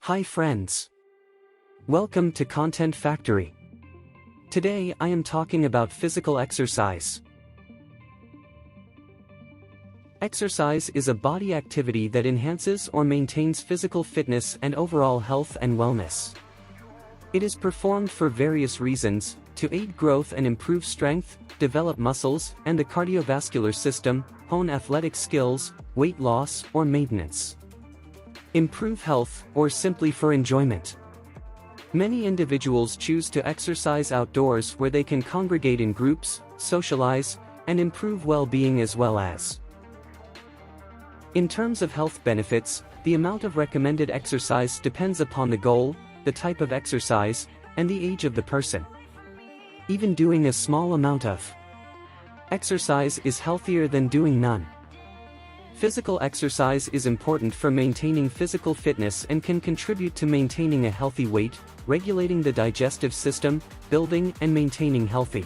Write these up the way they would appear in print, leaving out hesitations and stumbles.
Hi friends. Welcome to Content Factory. Today I am talking about physical exercise. Exercise is a body activity that enhances or maintains physical fitness and overall health and wellness. It is performed for various reasons, to aid growth and improve strength, develop muscles and the cardiovascular system, hone athletic skills, weight loss or maintenance, improve health, or simply for enjoyment. Many individuals choose to exercise outdoors where they can congregate in groups, socialize, and improve well-being as well as. In terms of health benefits, the amount of recommended exercise depends upon the goal, the type of exercise, and the age of the person. Even doing a small amount of exercise is healthier than doing none. Physical exercise is important for maintaining physical fitness and can contribute to maintaining a healthy weight, regulating the digestive system, building and maintaining healthy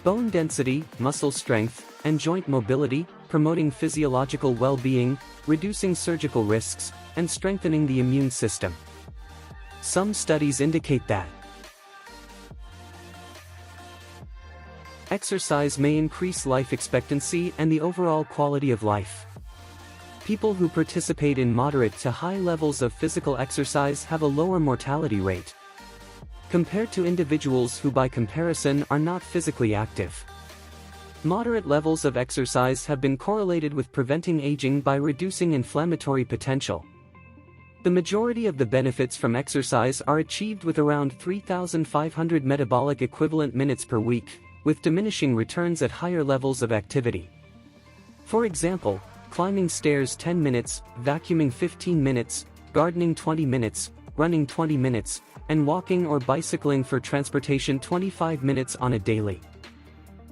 bone density, muscle strength, and joint mobility, promoting physiological well-being, reducing surgical risks, and strengthening the immune system. Some studies indicate that exercise may increase life expectancy and the overall quality of life. People who participate in moderate to high levels of physical exercise have a lower mortality rate compared to individuals who by comparison are not physically active. Moderate levels of exercise have been correlated with preventing aging by reducing inflammatory potential. The majority of the benefits from exercise are achieved with around 3,500 metabolic equivalent minutes per week, with diminishing returns at higher levels of activity. For example, climbing stairs 10 minutes, vacuuming 15 minutes, gardening 20 minutes, running 20 minutes, and walking or bicycling for transportation 25 minutes on a daily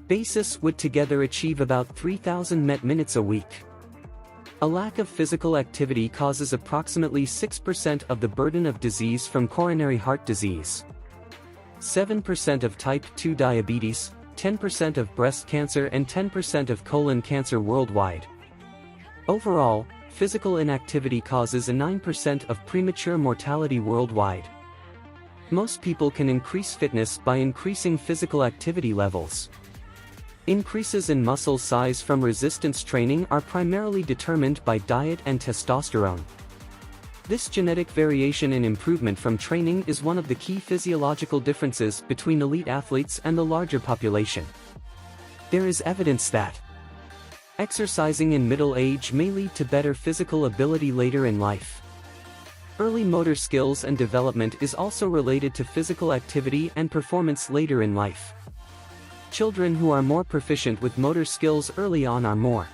basis would together achieve about 3,000 minutes a week. A lack of physical activity causes approximately 6% of the burden of disease from coronary heart disease, 7% of type 2 diabetes, 10% of breast cancer and 10% of colon cancer worldwide. Overall, physical inactivity causes a 9% of premature mortality worldwide. Most people can increase fitness by increasing physical activity levels. Increases in muscle size from resistance training are primarily determined by diet and testosterone. This genetic variation in improvement from training is one of the key physiological differences between elite athletes and the larger population. There is evidence that exercising in middle age may lead to better physical ability later in life. Early motor skills and development is also related to physical activity and performance later in life. Children who are more proficient with motor skills early on are more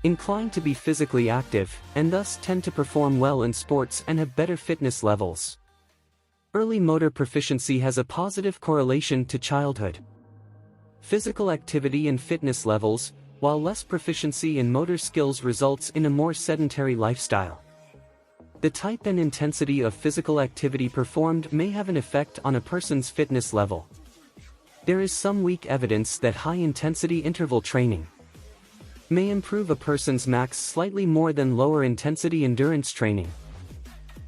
inclined to be physically active, and thus tend to perform well in sports and have better fitness levels. Early motor proficiency has a positive correlation to childhood physical activity and fitness levels, while less proficiency in motor skills results in a more sedentary lifestyle. The type and intensity of physical activity performed may have an effect on a person's fitness level. There is some weak evidence that high-intensity interval training may improve a person's max slightly more than lower-intensity endurance training.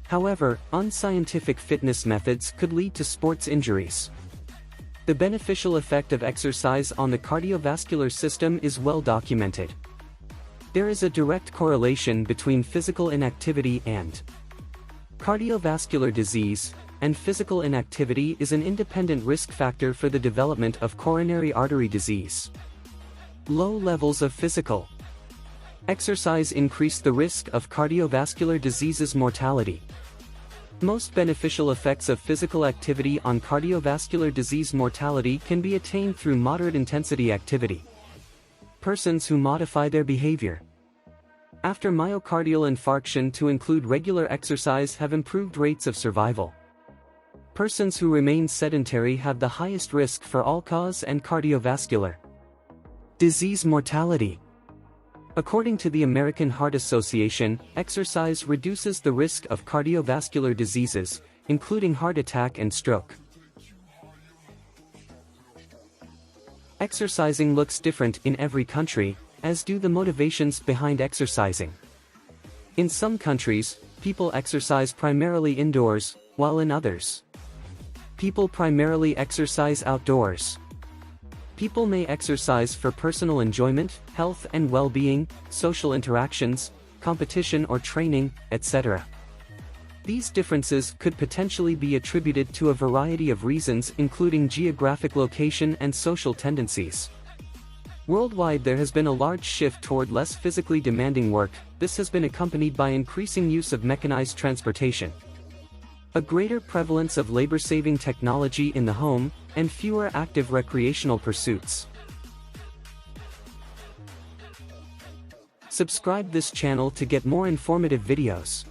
However, unscientific fitness methods could lead to sports injuries. The beneficial effect of exercise on the cardiovascular system is well documented. There is a direct correlation between physical inactivity and cardiovascular disease, and physical inactivity is an independent risk factor for the development of coronary artery disease. Low levels of physical exercise increase the risk of cardiovascular diseases mortality. Most beneficial effects of physical activity on cardiovascular disease mortality can be attained through moderate intensity activity. Persons who modify their behavior after myocardial infarction to include regular exercise have improved rates of survival. Persons who remain sedentary have the highest risk for all-cause and cardiovascular disease mortality. According to the American Heart Association, exercise reduces the risk of cardiovascular diseases, including heart attack and stroke. Exercising looks different in every country, as do the motivations behind exercising. In some countries, people exercise primarily indoors, while in others, people primarily exercise outdoors. People may exercise for personal enjoyment, health and well-being, social interactions, competition or training, etc. These differences could potentially be attributed to a variety of reasons, including geographic location and social tendencies. Worldwide, there has been a large shift toward less physically demanding work. This has been accompanied by increasing use of mechanized transportation, a greater prevalence of labor-saving technology in the home, and fewer active recreational pursuits. Subscribe this channel to get more informative videos.